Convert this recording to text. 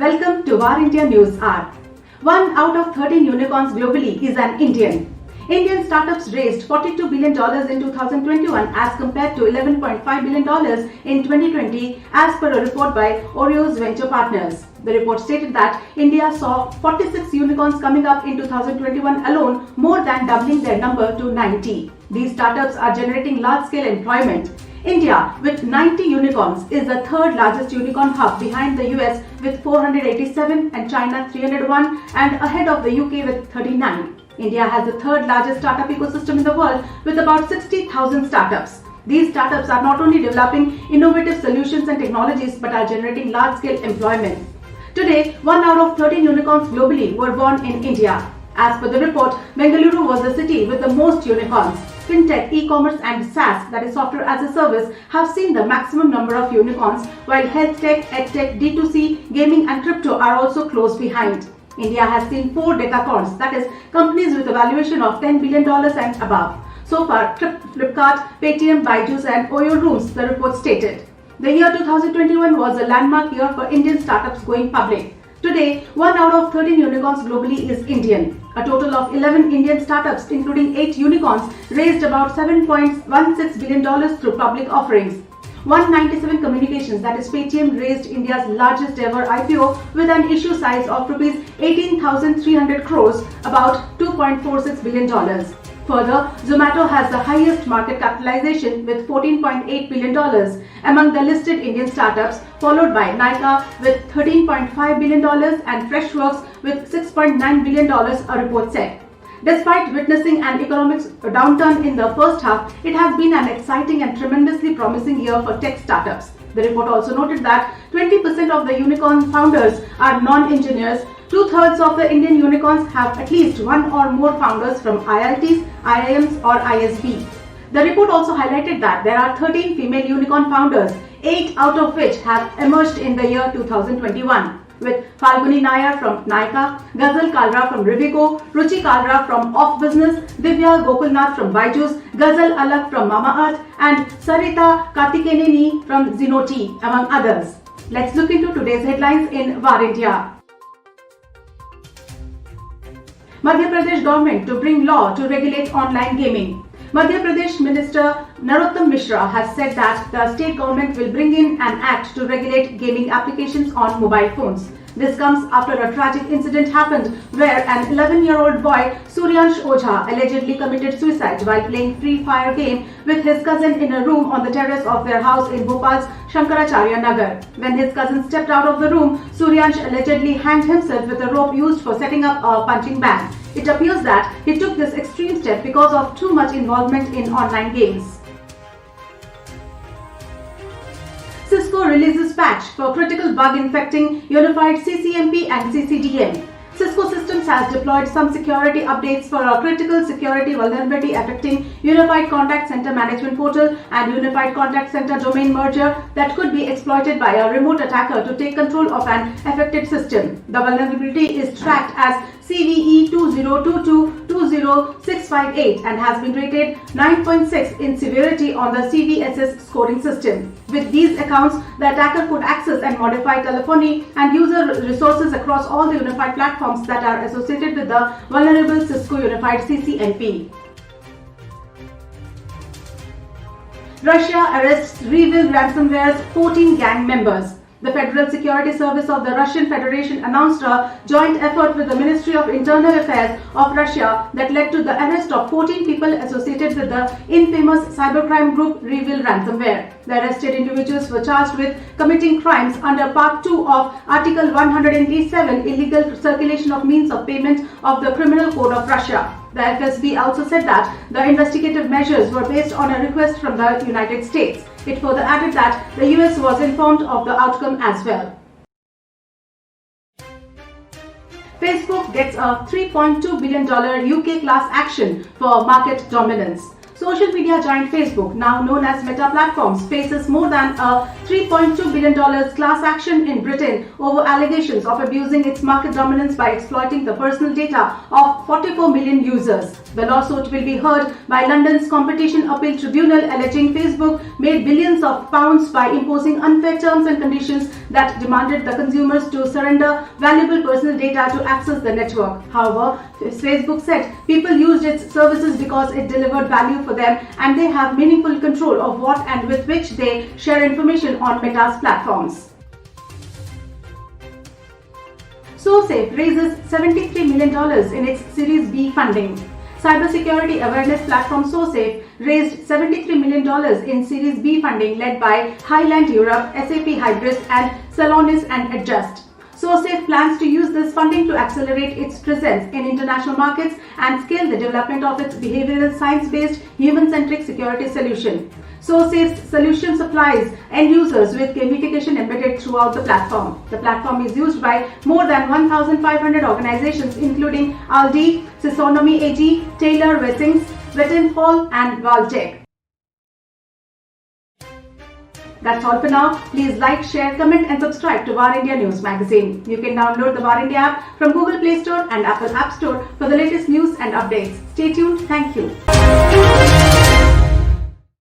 Welcome to VARINDIA News Hour. 1 out of 13 unicorns globally is an Indian. Indian startups raised $42 billion in 2021 as compared to $11.5 billion in 2020 as per a report by Orios Venture Partners. The report stated that India saw 46 unicorns coming up in 2021 alone, more than doubling their number to 90. These startups are generating large-scale employment. India, with 90 unicorns, is the third largest unicorn hub behind the US with 487 and China 301 and ahead of the UK with 39. India has the third largest startup ecosystem in the world with about 60,000 startups. These startups are not only developing innovative solutions and technologies but are generating large-scale employment. Today, 1 out of 13 unicorns globally were born in India. As per the report, Bengaluru was the city with the most unicorns. Fintech, e-commerce and SaaS, that is software as a service, have seen the maximum number of unicorns, while health tech, edtech, D2C, gaming and crypto are also close behind. India has seen 4 decacorns, that is companies with a valuation of $10 billion and above. So far, Flipkart, Paytm, Byju and Orios Rooms, the report stated. The year 2021 was a landmark year for Indian startups going public. Today, 1 out of 13 unicorns globally is Indian. A total of 11 Indian startups, including 8 unicorns, raised about $7.16 billion through public offerings. 197 Communications, that is Paytm, raised India's largest ever IPO with an issue size of Rs 18,300 crores, about $2.46 billion. Further, Zomato has the highest market capitalization with $14.8 billion among the listed Indian startups, followed by Nykaa with $13.5 billion and Freshworks with $6.9 billion, a report said. Despite witnessing an economic downturn in the first half, it has been an exciting and tremendously promising year for tech startups. The report also noted that 20% of the unicorn founders are non-engineers. 2/3 of the Indian unicorns have at least one or more founders from IITs, IIMs or ISB. The report also highlighted that there are 13 female unicorn founders, 8 out of which have emerged in the year 2021. With Falguni Nair from Nykaa, Ghazal Kalra from REvil, Ruchi Kalra from Off Business, Divya Gokulnath from Byju, Ghazal Alak from Mamaearth and Sarita Kartikeyaneni from Zenoti, among others. Let's look into today's headlines in VARINDIA. Madhya Pradesh government to bring law to regulate online gaming. Madhya Pradesh Minister Narottam Mishra has said that the state government will bring in an act to regulate gaming applications on mobile phones. This comes after a tragic incident happened where an 11-year-old boy, Suryansh Ojha, allegedly committed suicide while playing Free Fire game with his cousin in a room on the terrace of their house in Bhopal's Shankaracharya Nagar. When his cousin stepped out of the room, Suryansh allegedly hanged himself with a rope used for setting up a punching bag. It appears that he took this extreme step because of too much involvement in online games. Cisco releases patch for critical bug infecting Unified CCMP and CCDM. Cisco Systems has deployed some security updates for a critical security vulnerability affecting Unified Contact Center Management Portal and Unified Contact Center domain merger that could be exploited by a remote attacker to take control of an affected system. The vulnerability is tracked as CVE 2022-20658 and has been rated 9.6 in severity on the CVSS scoring system. With these accounts, the attacker could access and modify telephony and user resources across all the unified platforms that are associated with the vulnerable Cisco Unified CCMP. Russia arrests REvil ransomware's 14 gang members. The Federal Security Service of the Russian Federation announced a joint effort with the Ministry of Internal Affairs of Russia that led to the arrest of 14 people associated with the infamous cybercrime group REvil ransomware. The arrested individuals were charged with committing crimes under Part 2 of Article 187, illegal circulation of means of payment of the Criminal Code of Russia. The FSB also said that the investigative measures were based on a request from the United States. It further added that the US was informed of the outcome as well. Facebook gets a $3.2 billion UK class action for market dominance. Social media giant Facebook, now known as Meta Platforms, faces more than a $3.2 billion class action in Britain over allegations of abusing its market dominance by exploiting the personal data of 44 million users. The lawsuit will be heard by London's Competition Appeal Tribunal, alleging Facebook made billions of pounds by imposing unfair terms and conditions that demanded the consumers to surrender valuable personal data to access the network. However, Facebook said people used its services because it delivered value for them and they have meaningful control of what and with which they share information on Meta's platforms. SoSafe raises $73 million in its Series B funding. Cybersecurity awareness platform SoSafe raised $73 million in Series B funding led by Highland Europe, SAP Hybris and Celonis and Adjust. SoSafe plans to use this funding to accelerate its presence in international markets and scale the development of its behavioral science-based human-centric security solution. SoSafe's solution supplies end users with gamification embedded throughout the platform. The platform is used by more than 1,500 organizations including Aldi, Cisonomy AG, Taylor Wessings, Vattenfall and Valtech. That's all for now. Please like, share, comment and subscribe to VARINDIA News Magazine. You can download the VARINDIA app from Google Play Store and Apple App Store for the latest news and updates. Stay tuned. Thank you.